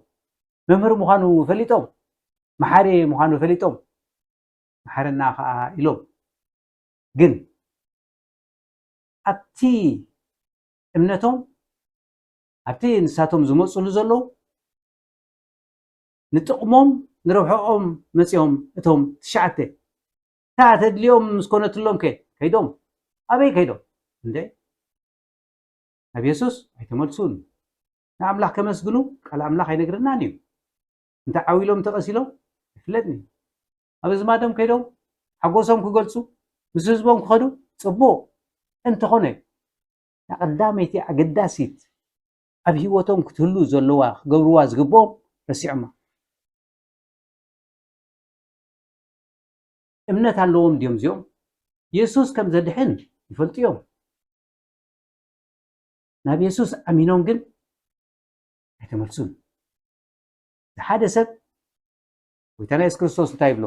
መምህር ምዃኑ ፈሊጦም መሓሪ ምዃኑ ፈሊጦም መሓረና ከዓ ኢሎም ግን ኣብቲ እምነቶም ኣብቲ ንሳቶም ዝመፅሉ ዘለዉ ንጥቕሞም ንረብሖኦም መፂኦም እቶም 9 እታ ተድልዮም ምስ ኮነትሎም ከይዶም ኣበይ ከይዶም እንዴ ናብ ኢየሱስ ኣይተመልሱን ንኣምላኽ ከመስግኑ ቃል ኣምላኽ ኣይነግረናን እዩ እንታይ ዓዊሎም ተቐሲሎም ይፍለጥኒ ኣብ ዝማዶም ከይዶም ሓጎሶም ክገልፁ ምስ ህዝቦም ክኸዱ ፅቡቕ እንተኾነ ቀዳመይቲ ኣገዳሲት ኣብ ሂወቶም ክትህሉ ዘለዋ ክገብርዋ ዝግብኦም ረሲዖማ እምነት ኣለዎም ድዮም እዚኦም ኢየሱስ ከም ዘድሕን ይፈልጡ እዮም ናብ ኢየሱስ ኣሚኖም ግን ኣይተመልሱን ሓደ ሰብ ጎይታና ኢየሱስ ክርስቶስ እንታይ ይብሎ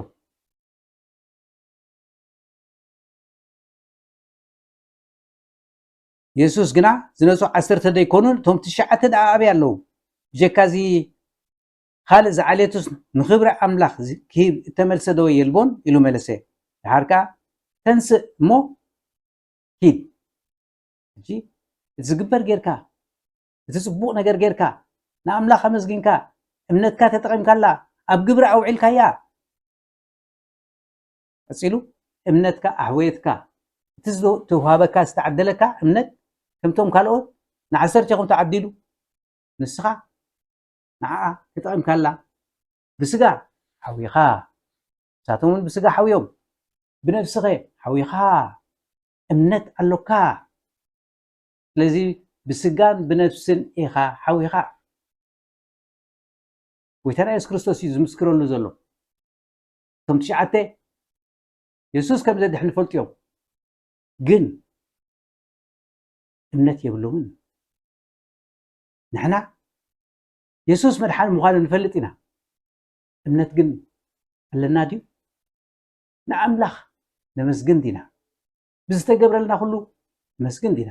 يسوس جنا زنسو 10 ديكونون توم تشعت دا ابي الله جكازي خالد زعليتوس نخبر املاخ كي تملسه دو يلبون يلو ملسه حركا تنس مو كيد جي زغبر غيركا تسبو ነገር غيرካ ناملاخ مسغينكا امنتካ تطقمكلا اب ግብር አውዒልካያ እጽሉ እምነትካ አህወይትካ ትዝዶ ተዋበካ ዝተዓደለካ እምነት ከምቶም ካልኦት ን10 ቸኹም ተዓዲሉ ንስኻ ንዓ ተጠቅምካላ ብስጋ ሓዊኻ ሳቶምን ብስጋ ሓዊዮም ብነፍስኸ ሓዊኻ እምነት ኣለካ ስለዚ ብስጋን ብነፍስን ኢኻ ሓዊኻ ጎይታና ኢየሱስ ክርስቶስ እዩ ዝምስክረሉ ዘሎ እቶም 9 ኢየሱስ ከም ዘድሕን ፈልጥዮም ግን እምነት የብሎምን ንሕና ኢየሱስ መድሓን ምዃኑ ንፈልጥ ኢና እምነት ግን ኣለና ድዩ ንኣምላኽ ነመስግን ዲና ብዝተገብረልና ኩሉ መስግን ዲና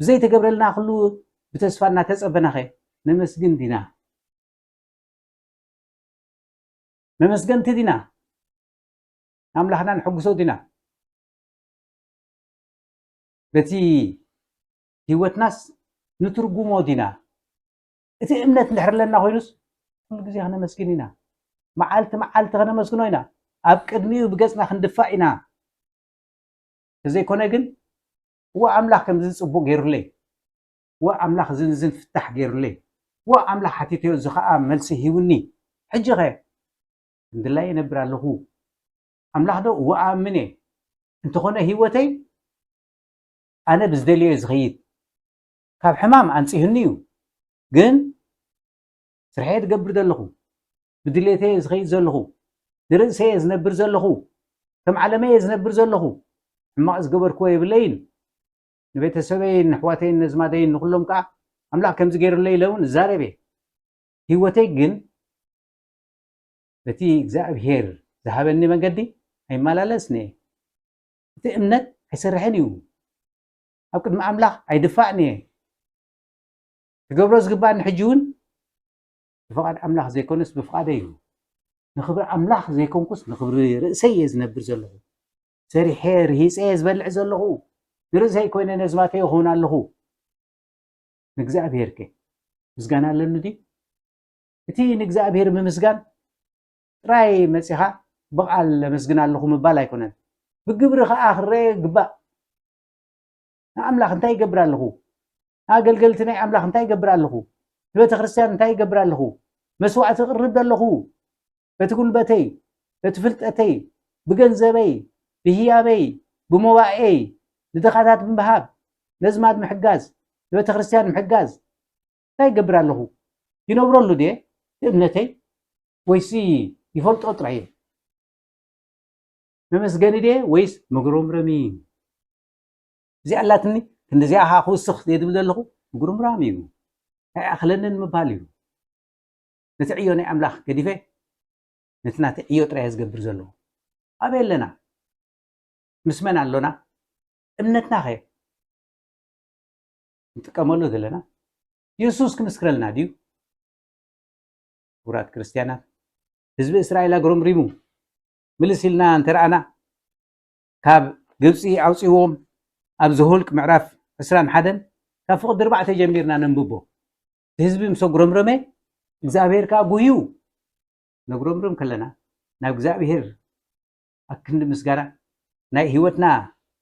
ብዘይተገብረልና ኩሉ ብተስፋ እናተፀበናኸ ነመስግን ዲና መመስገንቲ ዲና ኣምላኽና ንሕጉሶ ዲና በቲ ህይወትናስ ንትርጉሞ ዲና እቲ እምነት እንድሕርለና ኮይኑስ ኩሉ ግዜ ክነመስግን ኢና መዓልቲ መዓልቲ ክነመስግኖ ኢና ኣብ ቅድሚኡ ብገፅና ክንድፋእ ኢና ከዘይኮነ ግን ወኣምላኽ ከምዚ ፅቡቅ ገይሩለይ ወኣምላኽ ዝንዝን ፍታሕ ገይሩለይ ወኣምላኽ ሓቲተዮ እዚ ከዓ መልሲ ሂቡኒ ሕጂ ኸ እንድላይ ይነብር ኣለኹ ኣምላኽ ዶ ወኣምን እየ እንተኾነ ህይወተይ ኣነ ብዝደልዮ ዝኸይድ ካብ ሕማም ኣንፂሁኒ እዩ ግን ስርሐየ ዝገብር ዘለኹ ብድሌተየ ዝኸይድ ዘለኹ ንርእሰየ ዝነብር ዘለኹ ከም ዓለመየ ዝነብር ዘለኹ ሕማቕ ዝገበርክዎ የብለይን ንቤተሰበይን ንኣሕዋተይን ነዝማደይን ንኩሎም ከዓ ኣምላኽ ከምዚ ገይሩለይ ኢለውን ዝዛረበ ህይወተይ ግን በቲ እግዚኣብሔር ዝሃበኒ መንገዲ ኣይመላለስን እየ እቲ እምነት ኣይሰርሐን እዩ ኣብ ቅድሚ ኣምላኽ ኣይድፋእን እየ ትገብሮ ዝግባእኒ ሕጂ እውን ብፍቓድ ኣምላኽ ዘይኮነስ ብፍቓደ እዩ ንኽብሪ ኣምላኽ ዘይኮንኩስ ንኽብሪ ርእሰይ እየ ዝነብር ዘለኹ ሰሪሐ ርሂፀ ዝበልዕ ዘለኹ ንርእሰይ ኮይነ ነዝማተይ ክኸውን ኣለኹ ንእግዚኣብሔር ከ ምስጋና ኣለኒ ድዩ እቲ ንእግዚኣብሔር ብምስጋን ጥራይ መፂኻ ብቓል ለመስግን ኣለኹ ምባል ኣይኮነን ብግብሪ ከዓ ክረአ ግባእ ንኣምላኽ እንታይ ይገብር ኣለኹ ኣገልገልቲ ናይ ኣምላኽ እንታይ ይገብር ኣለኹ ንቤተ ክርስቲያን እንታይ ይገብር ኣለኹ መስዋዕቲ ቅርብ ኣለኹ በቲ ጉልበተይ በቲ ፍልጠተይ ብገንዘበይ ብህያበይ ብሞባኤይ ንድኻታት ብምሃብ ነዝማድ ምሕጋዝ ንቤተ ክርስቲያን ምሕጋዝ እንታይ ይገብር ኣለኹ ይነብረሉ ድየ እምነተይ ወይሲ ይፈልጦ ጥራየ መመስገኒ ድየ ወይስ መግሮምረሚ እዚኣ ኣላትኒ እንደዚኣ ኻ ክውስኽ የድብል ዘለኹ ምጉርምራም እዩ ኣይኣኽለንን ምባል እዩ ነቲ ዕዮ ናይ ኣምላኽ ገዲፈ ነቲ ናቲ ዕዮ ጥራየ ዝገብር ዘለኹ ኣበይ ኣለና ምስ መን ኣሎና እምነትና ኸ ንጥቀመሉ ዘለና ኢየሱስ ክምስክረልና ድዩ ውራት ክርስቲያናት ህዝቢ እስራኤል ኣግሮምሪሙ ምልስ ኢልና እንተረኣና ካብ ግብፂ ኣውፂዎም ኣብ ዘሁልቅ ምዕራፍ 21 ካብ ፍቕዲ 4 ጀሚርና ነንብቦ ህዝቢ ምስ ኣጉረምረመ እግዚኣብሔር ከዓ ጉህዩ ነጉረምርም ከለና ናብ እግዚኣብሔር ኣብ ክንዲ ምስጋና ናይ ህይወትና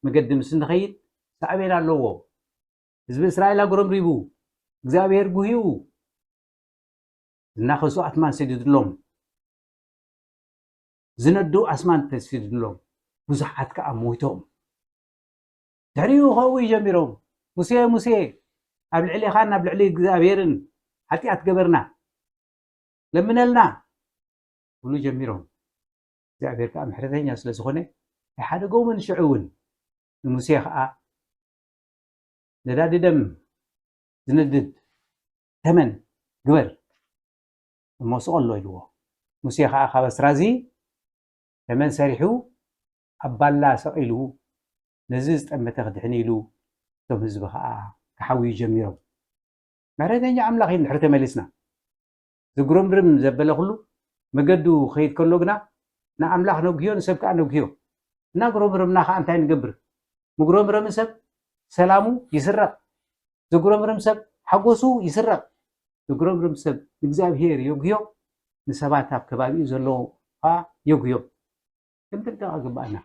መገዲ ምስ ንኸይድ ሳዕቤን ኣለዎ ህዝቢ እስራኤል ኣጉረምሪቡ እግዚኣብሔር ጉህዩ ዝናኸሱ ኣትማን ሰዲድሎም ዝነዱ ኣስማን ተሰዲድሎም ብዙሓት ከዓ ሞይቶም ድሕሪኡ ከውይ ጀሚሮም ሙሴ ሙሴ ኣብ ልዕሊ ኢኻን ናብ ልዕሊ እግዚኣብሔርን ሓጢኣት ገበርና ለምነልና ብሉ ጀሚሮም እግዚኣብሔር ከዓ ምሕረተኛ ስለ ዝኾነ ኣይሓደጎምን ሽዑ እውን ንሙሴ ከዓ ነዳዲ ደም ዝነድድ ተመን ግበር እሞስቆሎ ኢልዎ ሙሴ ከዓ ካብ ኣስራዚ ተመን ሰሪሑ ኣብ ባላ ሰቂሉ ነዚ ዝጠመተ ክድሕን ኢሉ ቶም ህዝቢ ከዓ ክሓውዩ ጀሚሮም ምሕረተኛ ኣምላኽ እዩ ንድሕሪ ተመሊስና ዝጉረምርም ዘበለ ኩሉ መገዱ ከይድ ከሎ ግና ንኣምላኽ ነጉዮ ንሰብ ከዓ ነጉዮ እናጉረምርምና ከዓ እንታይ ንገብር ምጉረምረም ሰብ ሰላሙ ይስረቕ ዝጉረምርም ሰብ ሓጎሱ ይስረቕ ዝጉረምርም ሰብ ንእግዚኣብሔር የጉዮ ንሰባት ኣብ ከባቢኡ ዘለዉ ከዓ የጉዮ ክንጥንቀቕ ግባአና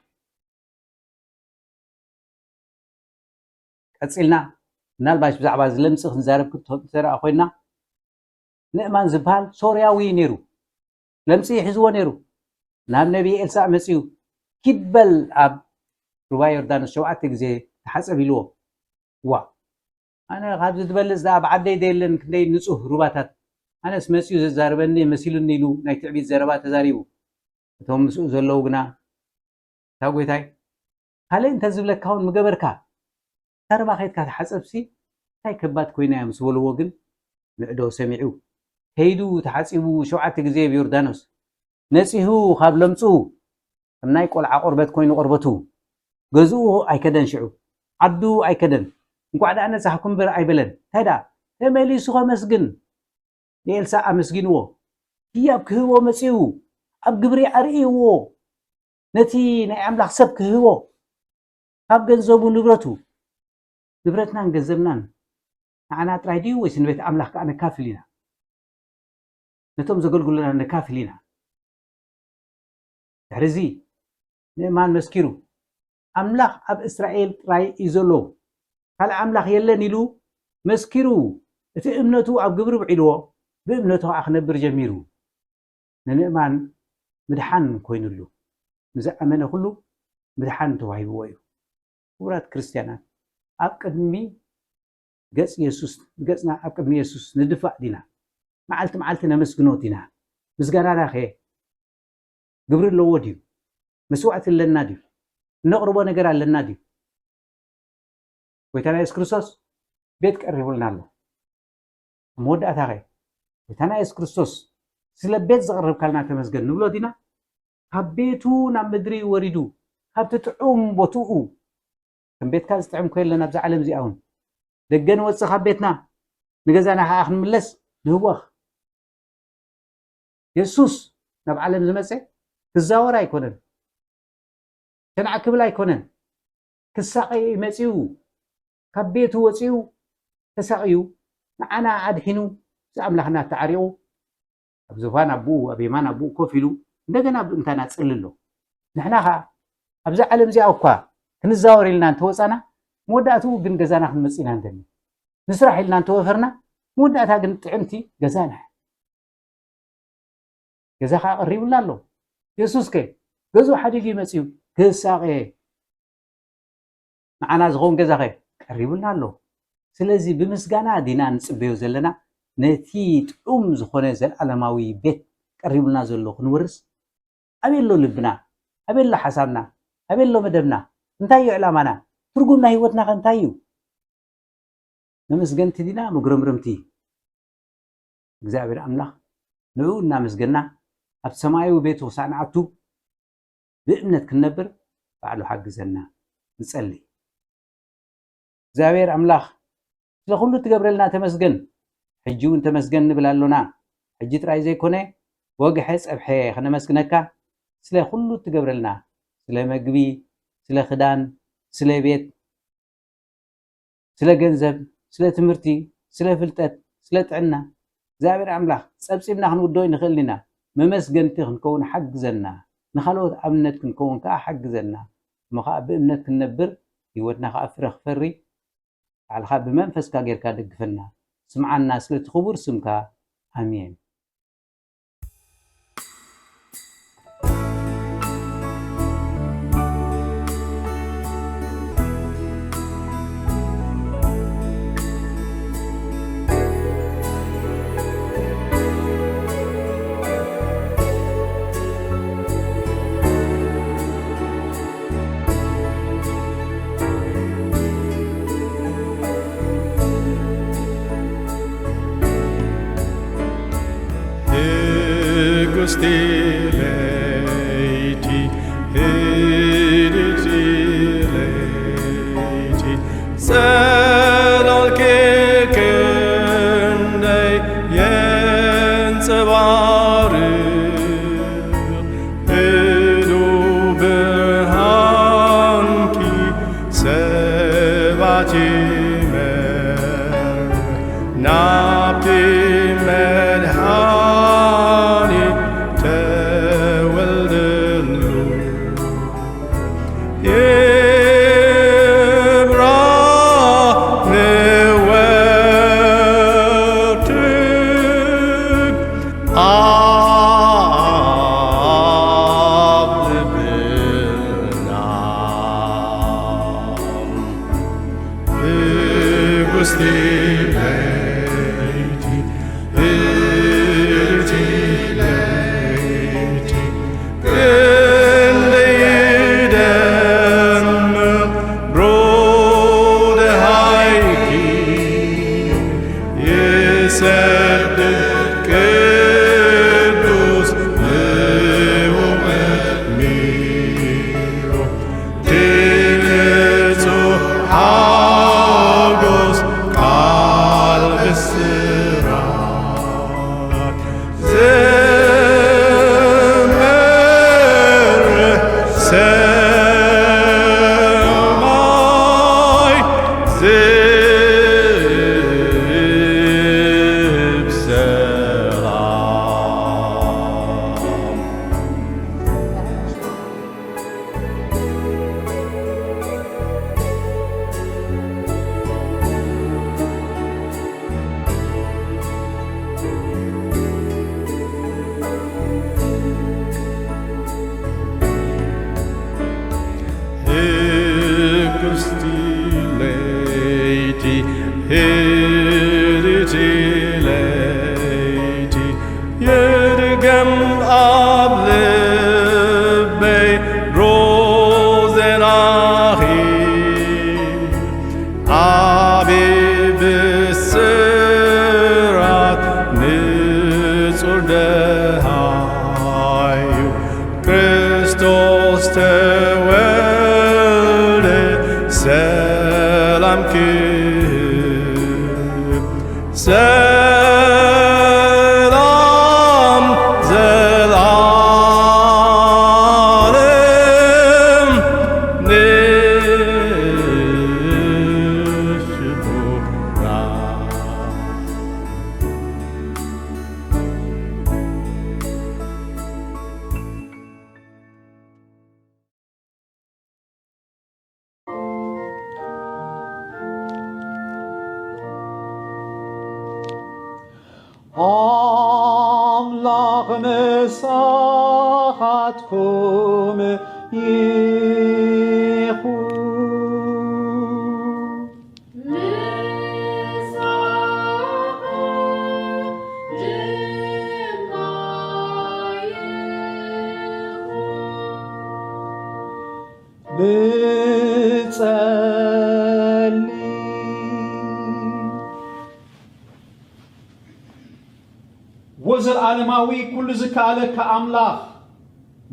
ቀፂልና ምናልባሽ ብዛዕባ ዝለምፂ ክንዛረብ ክትረአ ኮይና ንእማን ዝበሃል ሶርያዊ ነይሩ ለምፂ ሒዝዎ ነይሩ ናብ ነቢይ ኤልሳዕ መፂኡ ኪድበል ኣብ ሩባ ዮርዳኖስ 7 ግዜ ተሓፀብ ኢልዎ ዋ ኣነ ካብዚ ትበልፅ ኣብ ዓደይ ደየለን ክንደይ ንፁህ ሩባታት ኣነስ መፂኡ ዘዛረበኒ መሲሉኒ ኢሉ ናይ ትዕቢት ዘረባ ተዛሪቡ እቶም ምስኡ ዘለዉ ግና እታ ጎይታይ ካልእ እንተዝብለካ እውን ምገበርካ ተረባ ከይድካ ተሓፀብሲ እንታይ ከባድ ኮይና እያ ምስ በልዎ ግን ንዕዶ ሰሚዑ ከይዱ ተሓፂቡ 7 ግዜ ብዮርዳኖስ ነፂሁ ካብ ለምፁ ከም ናይ ቆልዓ ቆርበት ኮይኑ ቆርበቱ ገዝኡ ኣይከደን ሽዑ ዓዱ ኣይከደን እንኳዕ ደኣ ነፃሕኩም በር ኣይበለን እንታይ ደኣ ተመሊሱ ከመስግን ንኤልሳዕ ኣመስጊንዎ ህያብ ክህቦ መፂኡ ኣብ ግብሪ ኣርእይዎ ነቲ ናይ ኣምላኽ ሰብ ክህቦ ካብ ገንዘቡ ንብረቱ ንብረትናን ገንዘብናን ንዓና ጥራይ ድዩ ወይስ ንቤት ኣምላኽ ከዓ ነካፍል ኢና ነቶም ዘገልግሉና ነካፍል ኢና ድሕሪዚ ንእማን መስኪሩ ኣምላኽ ኣብ እስራኤል ጥራይ እዩ ዘሎ ካልእ ኣምላኽ የለን ኢሉ መስኪሩ እቲ እምነቱ ኣብ ግብሪ ውዒልዎ ብእምነቱ ከዓ ክነብር ጀሚሩ ንንእማን ምድሓን ኮይኑሉ ንዝኣመነ ኩሉ ምድሓን ተዋሂብዎ እዩ ክቡራት ክርስትያናት ኣብ ቅድሚ ገጽ ኢየሱስ ገጽና ኣብ ቅድሚ ኢየሱስ ንድፋእ ዲና መዓልቲ መዓልቲ ነመስግኖ ዲና ምስጋናና ኸ ግብሪ ኣለዎ ድዩ መስዋዕቲ ኣለና ድዩ ነቕርቦ ነገር ኣለና ድዩ ጎይታና ኢየሱስ ክርስቶስ ቤት ቀሪቡልና ኣሎ መወዳእታ ኸ ጎይታና ኢየሱስ ክርስቶስ ስለ ቤት ዘቕርብካልና ተመስገን ንብሎ ዲና ካብ ቤቱ ናብ ምድሪ ወሪዱ ካብቲ ጥዑም ቦትኡ ከም ቤትካ ዝጥዕም ኮይለና ኣብዛ ዓለም እዚኣ እውን ደገ ንወፅእ ካብ ቤትና ንገዛና ከዓ ክንምለስ ንህወኽ የሱስ ናብ ዓለም ዝመፀ ክዛወር ኣይኮነን ሸንዓ ክብል ኣይኮነን ክሳቀይ መፂኡ ካብ ቤቱ ወፂኡ ተሳቅዩ ንዓና ኣድሒኑ ዝኣምላኽና ተዓሪቑ ኣብ ዙፋን ኣቡኡ ኣብ የማን ኣቡኡ ኮፍ ኢሉ እንደገና ብእንታና ፅልሎ ንሕና ከዓ ኣብዛ ዓለም እዚኣ እኳ ክንዛወር ኢልና እንተወፃና መወዳእትኡ ግን ገዛና ክንመፅ ኢና እንደኒ ንስራሕ ኢልና እንተወፈርና መወዳእታ ግን ጥዕምቲ ገዛና ገዛ ከዓ ቀሪቡልና ኣሎ የሱስ ከ ገዙ ሓዲግ መፂኡ ክሳቀ ንዓና ዝኸውን ገዛ ኸ ቀሪቡልና ኣሎ ስለዚ ብምስጋና ዲና ንፅበዮ ዘለና ነቲ ጥዑም ዝኾነ ዘለዓለማዊ ቤት ቀሪቡልና ዘሎ ክንወርስ ኣበየሎ ልብና ኣበየሎ ሓሳብና ኣበየሎ መደብና እንታይ እዩ ዕላማና ትርጉም ናይ ህይወትና ኸ እንታይ እዩ ነመስገንቲ ዲና መጉረምረምቲ እግዚአብሔር ኣምላኽ ንዑ እናመስገና ኣብ ሰማያዊ ቤቱ ክሳዕ ንዓቱ ብእምነት ክንነብር ባዕሉ ሓግዘና ንጸሊ እግዚአብሔር ኣምላኽ ስለኩሉ ትገብረልና ተመስገን ሕጂ እውን ተመስገን ንብል ኣሎና ሕጂ ጥራይ ዘይኮነ ወግሐ ፀብሐ ክነመስግነካ ስለ ኩሉ ትገብረልና ስለ መግቢ ስለ ክዳን ስለ ቤት ስለ ገንዘብ ስለ ትምህርቲ ስለ ፍልጠት ስለ ጥዕና እግዚአብሔር ኣምላኽ ፀብፂብና ክንውድኦ ንኽእል ኢና መመስገንቲ ክንከውን ሓግዘና ንኻልኦት ኣብነት ክንከውን ከዓ ሓግዘና እሞ ከዓ ብእምነት ክንነብር ህይወትና ከዓ ፍረ ክፈሪ ባዕልኻ ብመንፈስካ ጌርካ ደግፈና ስምዓና ስለቲ ክቡር ስምካ ኣሜን አምላክ መሳኻትኩም ይኹን። ወዘለዓለማዊ ኩሉ ዝከኣለካ ኣምላኽ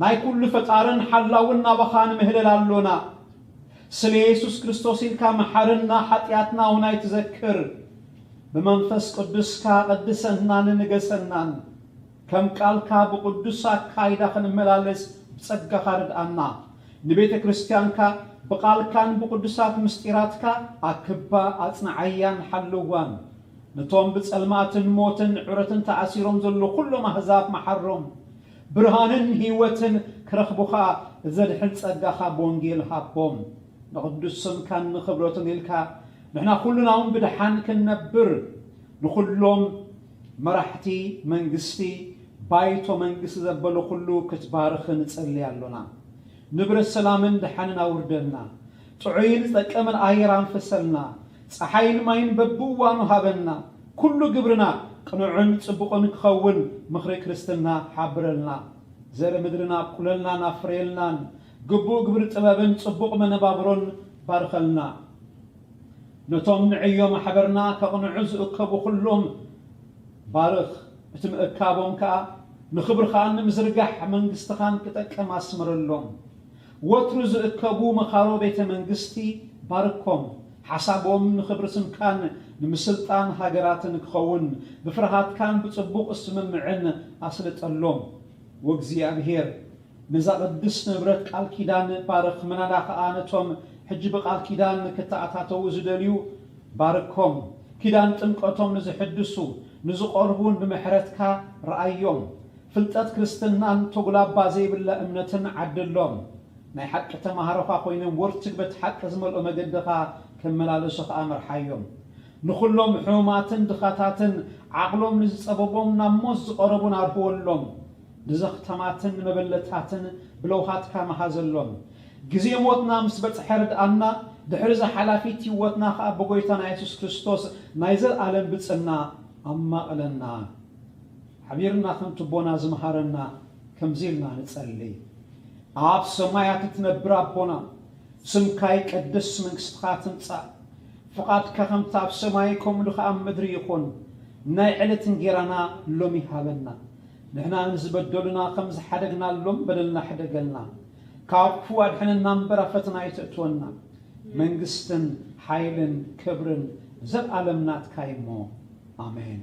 ናይ ኩሉ ፈጣርን ሓላውን ናባኻን ምህለል ኣሎና ስለ ኢየሱስ ክርስቶስ ኢልካ መሓርና ሓጢኣትና ውናይ ትዘክር ብመንፈስ ቅዱስካ ቀድሰናን ንገሰናን ከም ቃልካ ብቅዱስ ኣካይዳ ክንመላለስ ብጸጋኻ ርድኣና ንቤተ ክርስቲያንካ ብቃልካን ብቅዱሳት ምስጢራትካ ኣክባ ኣጽንዓያን ሓልዋን ነቶም ብጸልማትን ሞትን ዕረትን ተኣሲሮም ዘሎ ኩሎም ኣሕዛብ መሓሮም ብርሃንን ህይወትን ክረኽቡኻ ዘድሕን ጸጋኻ ብወንጌል ሃቦም ንቅዱስ ስምካን ንኽብሮትን ኢልካ ንሕና ኩሉና እውን ብድሓን ክንነብር ንኩሎም መራሕቲ መንግስቲ ባይቶ መንግስቲ ዘበሉ ኩሉ ክትባርኽ ንጸልይ ኣሎና ንብረት ሰላምን ድሓንን ኣውርደልና ጥዑይን ዝጠቀምን ኣየር አንፍሰልና ፀሓይን ማይን በብእዋኑ ሃበና ኩሉ ግብርና ቅኑዕን ጽቡቕን ክኸውን ምኽሪ ክርስትና ሓብረልና ዘረ ምድርና ኩለልና ናፍሬልናን ግቡእ ግብሪ ጥበብን ጽቡቕ መነባብሮን ባርኸልና ነቶም ንዕዮ ማሕበርና ከቕንዑ ዝእከቡ ኩሎም ባርኽ እቲ ምእካቦም ከዓ ንኽብርኻን ንምዝርጋሕ መንግስትኻን ክጠቅም ኣስምረሎም ወትሩ ዝእከቡ መኻሮ ቤተ መንግስቲ ባርኮም ሓሳቦም ንኽብሪ ስምካን ንምስልጣን ሃገራትን ክኸውን ብፍርሃትካን ብጽቡቕ እስምምዕን ኣስልጠሎም ወእግዚአብሔር ነዛ ቅዱስ ንብረት ቃል ኪዳን ባርኽ መናዳ ከዓ ነቶም ሕጂ ብቃል ኪዳን ክተኣታተው ዝደልዩ ባርኮም ኪዳን ጥምቀቶም ንዝሕድሱ ንዝቆርቡን ብምሕረትካ ረኣዮም ፍልጠት ክርስትናን ተጉላባ ዘይብላ እምነትን ዓድሎም ናይ ሓቂ ተማሃሮኻ ኮይኖም ወርትግበት ሓቂ ዝመልኦ መገድኻ ከመላለሱ ከዓ መርሓዮም ንኩሎም ሕሙማትን ድኻታትን ዓቕሎም ንዝጸበቦም ናብ ሞት ዝቐረቡን ኣርህወሎም ንዘኽተማትን መበለታትን ብለውሃትካ መሃዘሎም ግዜ ሞትና ምስ በጽሐ ርድኣና دحرز حلافيت يوتنا خا بغويتنا يسوع كريستوس نايزل عالم بصنا اما قلنا حبيرنا كنت بونا زمهارنا كمزيلنا نصلي اب سمايات تنبر ابونا سمكاي قدس منكستخا تمصا فقط كخم تاب سمايكم لخا مدر يكون ناي علت انجيرانا لومي هابنا نحنا نزبدلنا خمس حدقنا لوم بدلنا حدقلنا كاب فؤاد حنا نمبر فتنا يتتونا منغستن حيلن كبرن زل عالمنات كايمو آمين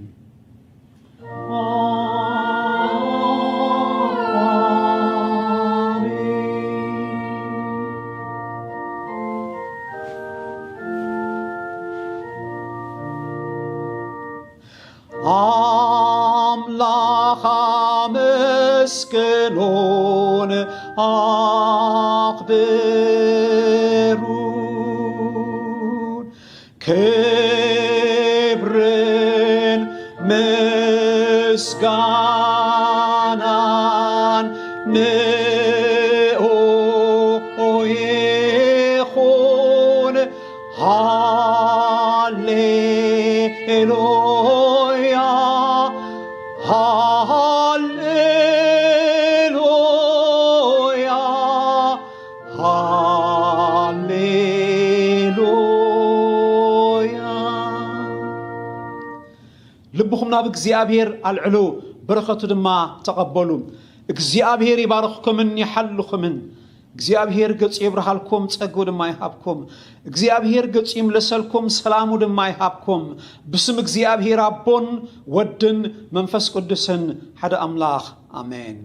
أملاخ مسكنون أقدرون كبرن مسكنان نؤيخون هاليلويا هاليلويا هاليلويا لبخم ناب እግዚአብሔር አልዕሉ በረከቱ ድማ ተቀበሉ እግዚአብሔር ይባርክኩምን ይሐልኩምን እግዚአብሔር ገጽ ይብርሃልኩም ጸጋው ድማ ይሃብኩም እግዚአብሔር ገጽ ይምለሰልኩም ሰላሙ ድማ ይሃብኩም በስም እግዚአብሔር አቦን ወድን መንፈስ ቅዱስን ሓደ አምላኽ አሜን